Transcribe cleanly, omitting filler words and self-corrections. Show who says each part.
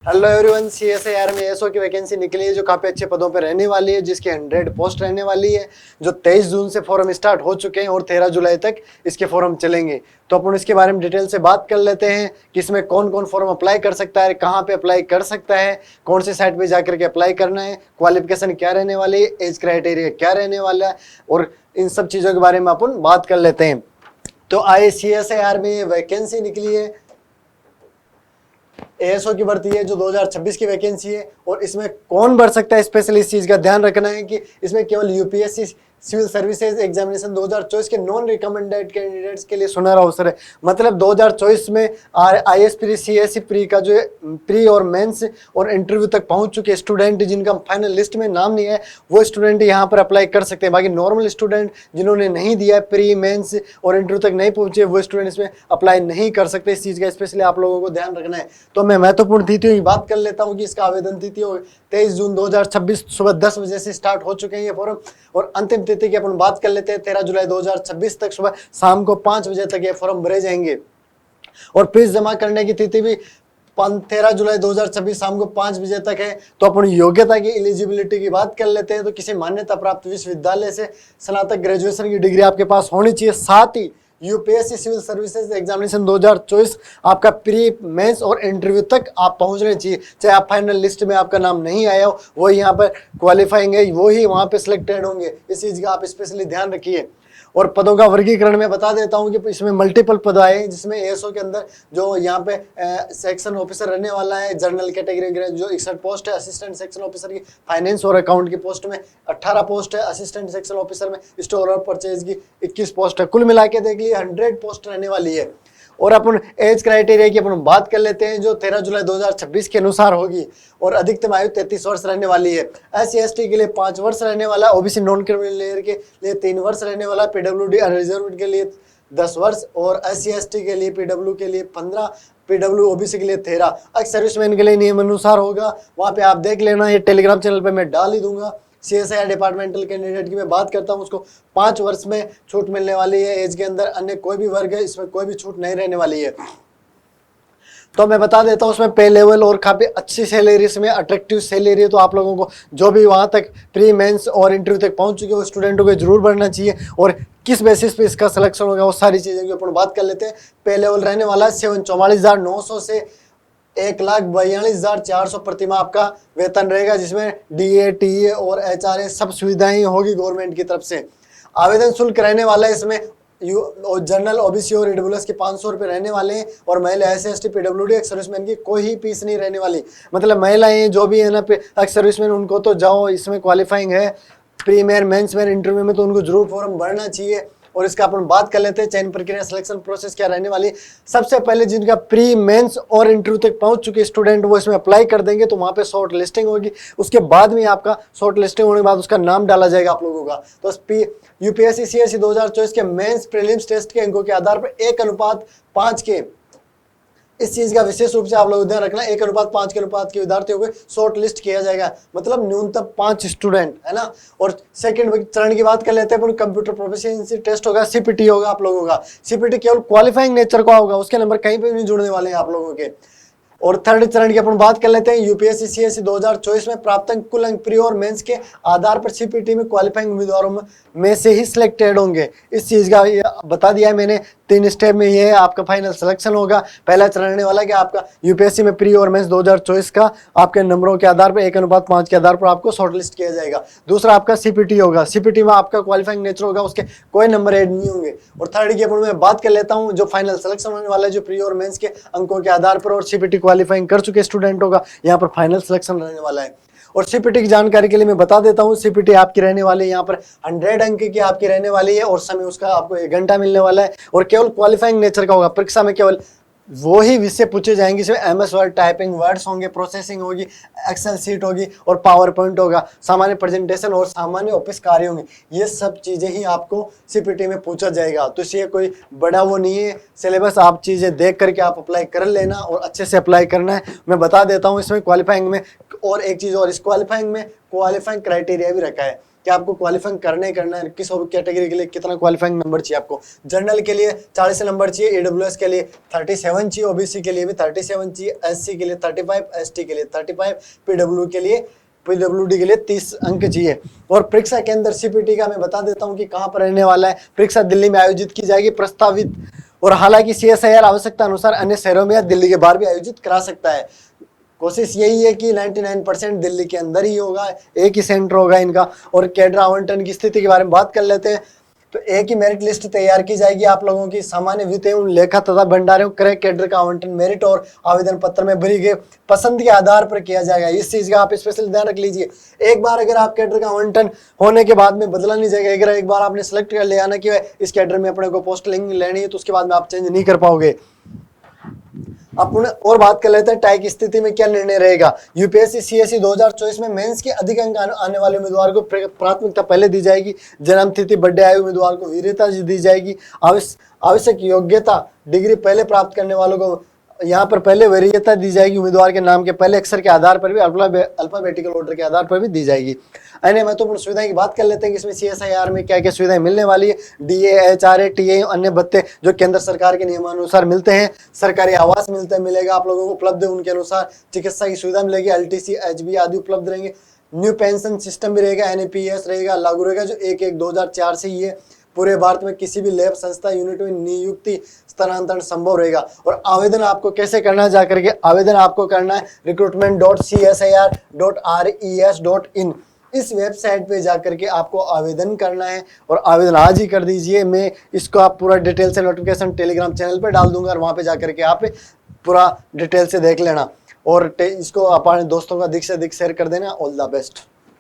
Speaker 1: Hello everyone, CSIR में SO की vacancy निकली है जो काफी अच्छे पदों पर रहने वाली है, जिसकी 100 पोस्ट रहने वाली है। जो 23 जून से फॉर्म स्टार्ट हो चुके हैं और 13 जुलाई तक इसके फॉर्म चलेंगे। तो अपन इसके बारे में डिटेल से बात कर लेते हैं कि इसमें कौन कौन फॉर्म अप्लाई कर सकता है, कहाँ पे अप्लाई कर सकता है, कौन सी साइट पे जाकर के अप्लाई करना है, क्वालिफिकेशन क्या रहने वाली है, एज क्राइटेरिया क्या रहने वाला है, और इन सब चीज़ों के बारे में अपन बात कर लेते हैं। तो CSIR में ये वैकेंसी निकली है, एएसओ की भर्ती है जो 2026 की वैकेंसी है। और इसमें कौन भर सकता है, स्पेशली इस चीज का ध्यान रखना है कि इसमें केवल यूपीएससी सिविल सर्विसेज एग्जामिनेशन 2024 के नॉन रिकमेंडेड कैंडिडेट्स के लिए सुनहरा अवसर है। मतलब 2024 में IAS प्री, CSE प्री का जो प्री और मेंस और इंटरव्यू तक पहुंच चुके स्टूडेंट जिनका फाइनल लिस्ट में नाम नहीं है, वो स्टूडेंट यहां पर अप्लाई कर सकते हैं। बाकी नॉर्मल स्टूडेंट जिन्होंने नहीं दिया है, प्री, मेंस और इंटरव्यू तक नहीं पहुंचे, वो स्टूडेंट इसमें अप्लाई नहीं कर सकते। इस चीज़ का स्पेशली आप लोगों को ध्यान रखना है। तो मैं महत्वपूर्ण तिथियों की बात कर लेता हूँ कि इसका आवेदन तिथि 23 जून 2026 सुबह 10 बजे से स्टार्ट हो चुके हैं ये फॉर्म। और अंतिम तिथि की अपन बात कर लेते हैं 13 जुलाई 2026 तक सुबह शाम को 5 बजे तक ये फॉर्म भरे जाएंगे। और फीस जमा करने की तिथि भी 13 जुलाई 2026 शाम को 5 बजे तक है। तो अपन योग्यता की एलिजिबिलिटी की बात कर लेते हैं। तो किसी मान्यता प्राप्त विश्वविद्यालय से स्नातक ग्रेजुएशन की डिग्री आपके पास होनी चाहिए। साथ ही यूपीएससी सिविल सर्विसेज एग्जामिनेशन 2024 आपका प्री, मेंस और इंटरव्यू तक आप पहुंचने चाहिए। चाहे आप फाइनल लिस्ट में आपका नाम नहीं आया हो, वो यहाँ पर क्वालिफाइंग है, वो ही वहाँ पे सिलेक्टेड होंगे। इस चीज़ का आप स्पेशली ध्यान रखिए। और पदों का वर्गीकरण में बता देता हूं कि इसमें मल्टीपल पद आए हैं, जिसमें एएसओ के अंदर जो यहाँ पे सेक्शन ऑफिसर रहने वाला है, जनरल कैटेगरी जो 61 पोस्ट है, असिस्टेंट सेक्शन ऑफिसर की फाइनेंस और अकाउंट की पोस्ट में 18 पोस्ट है, असिस्टेंट सेक्शन ऑफिसर में स्टोर और परचेज की 21 पोस्ट है। कुल मिला के देख लिए 100 पोस्ट रहने वाली है। और अपन एज क्राइटेरिया की अपन बात कर लेते हैं जो 13 जुलाई 2026 के अनुसार होगी। और अधिकतम आयु 33 वर्ष रहने वाली है। SC/ST के लिए 5 वर्ष रहने वाला, ओबीसी नॉन क्रिमिनल लेयर के लिए 3 वर्ष रहने वाला, PWD अनरिजर्व्ड के लिए 10 वर्ष और SC/ST के लिए PW के लिए 15, PW OBC के लिए 13। एक्स सर्विसमैन के लिए नियम अनुसार होगा, वहाँ पे आप देख लेना। ये टेलीग्राम चैनल पे मैं डाल ही दूंगा। CSIR डिपार्टमेंटल कैंडिडेट की मैं बात करता हूँ, उसको 5 वर्ष में छूट मिलने वाली है एज के अंदर। अन्य कोई भी वर्ग है, इसमें कोई भी छूट नहीं रहने वाली है। तो मैं बता देता हूँ उसमें पे लेवल और काफ़ी अच्छी सैलरी, इसमें अट्रैक्टिव सैलरी है। तो आप लोगों को जो भी वहाँ तक प्री, मेंस और इंटरव्यू तक पहुँच चुके हो स्टूडेंटों को जरूर बढ़ना चाहिए। और किस बेसिस पे इसका सिलेक्शन होगा वो सारी चीज़ें की अपन बात कर लेते हैं। पे लेवल रहने वाला है 44,900 से 1,42,400 प्रतिमाह आपका वेतन रहेगा, जिसमें DA, TA और HRA सब सुविधाएं होगी गवर्नमेंट की तरफ से। आवेदन शुल्क रहने वाला है इसमें जनरल, OBC और EWS के 500 रुपये रहने वाले हैं। और महिला SC/ST PWD एक्स सर्विसमैन की कोई ही फीस नहीं रहने वाली। मतलब महिलाएं जो भी है ना एक्स सर्विसमैन, उनको तो जाओ, इसमें क्वालिफाइंग है pre main, mains main, interview में, तो उनको जरूर फॉर्म भरना चाहिए। और इसका अपन बात कर लेते हैं चयन प्रक्रिया, सिलेक्शन प्रोसेस क्या रहने वाली है। सबसे पहले जिनका प्री, मेंस और इंटरव्यू तक पहुंच चुके स्टूडेंट वो इसमें अप्लाई कर देंगे, तो वहां पे शॉर्ट लिस्टिंग होगी। उसके बाद में आपका शॉर्ट लिस्टिंग होने के बाद उसका नाम डाला जाएगा आप लोगों का। तो यूपीएससी CSE 2024 के मेंस प्रीलिम्स टेस्ट के अंकों के आधार पर 1:5 के, इस चीज का विशेष रूप से आप लोग ध्यान रखना, 1:5 के अनुपात के विद्यार्थियों को शॉर्ट लिस्ट किया जाएगा। मतलब न्यूनतम 5 स्टूडेंट, है ना। और सेकंड चरण की बात कर लेते हैं, कंप्यूटर प्रोफिशिएंसी टेस्ट होगा, CPT होगा आप लोगों का। CPT केवल क्वालिफाइंग नेचर का होगा, उसके नंबर कहीं पे भी नहीं जुड़ने वाले हैं आप लोगों के। और थर्ड चरण की अपन बात कर लेते हैं। यूपीएससी CSE 2024 में प्राप्त अंक कुल अंक प्री और मेंस के आधार पर CPT में क्वालिफाइंग उम्मीदवारों में से ही सिलेक्टेड होंगे। इस चीज का बता दिया है मैंने। 3 स्टेप में ये आपका फाइनल सिलेक्शन होगा। पहला चरण रहने वाला है कि आपका यूपीएससी में प्री और मेंस 2024 का आपके नंबरों के आधार पर 1:5 के आधार पर आपको शॉर्ट लिस्ट किया जाएगा। दूसरा आपका CPT होगा। CPT में आपका क्वालिफाइंग नेचर होगा, उसके कोई नंबर ऐड नहीं होंगे। और थर्ड की अपन मैं बात कर लेता हूँ, जो फाइनल सिलेक्शन होने वाला है, जो प्री और मेंस के अंकों के आधार पर और CPT क्वालिफाइंग कर चुके स्टूडेंटों का यहाँ पर फाइनल सिलेक्शन रहने वाला है। और CPT की जानकारी के लिए मैं बता देता हूँ, CPT आपकी रहने वाली है यहाँ पर 100 अंक की आपकी रहने वाली है। और समय उसका आपको 1 घंटा मिलने वाला है। और केवल क्वालिफाइंग नेचर का होगा। परीक्षा में केवल वो ही विषय पूछे जाएंगे, इसमें MS वर्ड, टाइपिंग, वर्ड्स होंगे, प्रोसेसिंग होगी, एक्सेल शीट होगी और पावर पॉइंट होगा, सामान्य प्रेजेंटेशन और सामान्य ऑफिस कार्य होंगे। ये सब चीज़ें ही आपको CPT में पूछा जाएगा। तो इसलिए कोई बड़ा वो नहीं है सिलेबस, आप चीज़ें देख करके आप अप्लाई कर लेना और अच्छे से अप्लाई करना है। मैं बता देता हूँ इसमें क्वालिफाइंग में और एक चीज़ और, इस क्वालिफाइंग में क्वालिफाइंग क्राइटेरिया भी रखा है। कि आपको क्वालिफाइंग करना है, किस कैटेगरी के लिए कितना क्वालिफाइंग नंबर चाहिए आपको। जनरल के लिए 40 नंबर चाहिए, ईडब्ल्यूएस के लिए 37 चाहिए, ओबीसी के लिए भी 37 चाहिए, एससी के लिए 35, एसटी के लिए 35, पीडब्ल्यूडी के लिए 30 अंक चाहिए। और परीक्षा केंद्र सीपीटी का मैं बता देता हूं कि कहां पर रहने वाला है। परीक्षा दिल्ली में आयोजित की जाएगी प्रस्तावित, और हालांकि सीएसआईआर आवश्यकता अनुसार अन्य शहरों में या दिल्ली के बाहर भी आयोजित करा सकता है। कोशिश यही है कि 99% दिल्ली के अंदर ही होगा, एक ही सेंटर होगा इनका। और कैडर आवंटन की स्थिति के बारे में बात कर लेते हैं। तो एक ही मेरिट लिस्ट तैयार की जाएगी आप लोगों की। सामान्य वित्तीय लेखा तथा भंडारों क्रय कैडर का आवंटन मेरिट और आवेदन पत्र में भरी गई पसंद के आधार पर किया जाएगा। इस चीज का आप स्पेशल ध्यान रख लीजिए। एक बार अगर आप कैडर का आवंटन होने के बाद में बदला नहीं जाएगा, अगर एक बार आपने सेलेक्ट कर लिया ना कि इस कैडर में अपने को पोस्टिंग लेनी है, तो उसके बाद में आप चेंज नहीं कर पाओगे। अपन और बात कर लेते हैं टाई की स्थिति में क्या निर्णय रहेगा। यूपीएससी सीएससी 2024 में मेंस के अधिक अंक आने वाले उम्मीदवार को प्राथमिकता पहले दी जाएगी। जन्म तिथि बर्थडे आयु उम्मीदवार को वरीयता दी जाएगी। आवश्यक योग्यता डिग्री पहले प्राप्त करने वालों को यहाँ पर पहले वरीयता दी जाएगी। उम्मीदवार के नाम के पहले अक्षर के आधार पर भी, अल्फाबेटिकल ऑर्डर के आधार पर भी दी जाएगी। अन्य महत्वपूर्ण सुविधाएं की बात कर लेते हैं कि इसमें सीएसआईआर में क्या क्या सुविधाएं मिलने वाली है। डीए, एचआरए, टीए, अन्य भत्ते जो केंद्र सरकार के नियमानुसार मिलते हैं। सरकारी आवास मिलेगा आप लोगों को उपलब्ध है उनके अनुसार। चिकित्सा की सुविधा मिलेगी, एलटीसी, एचबी आदि उपलब्ध रहेंगे। न्यू पेंशन सिस्टम भी रहेगा, एनपीएस रहेगा, लागू रहेगा, जो 1/1/2004 से ही है। पूरे भारत में किसी भी लैब संस्था यूनिट में नियुक्ति स्थानांतरण संभव रहेगा। और आवेदन आपको कैसे करना है, जाकर के आवेदन आपको करना है recruitment.csir.res.in इस वेबसाइट पे जाकर के आपको आवेदन करना है, और आवेदन आज ही कर दीजिए। मैं इसको आप पूरा डिटेल से नोटिफिकेशन टेलीग्राम चैनल पे डाल दूंगा, और वहाँ पे जाकर के आप पूरा डिटेल से देख लेना, और इसको अपने दोस्तों का अधिक से अधिक शेयर कर देना। All the best.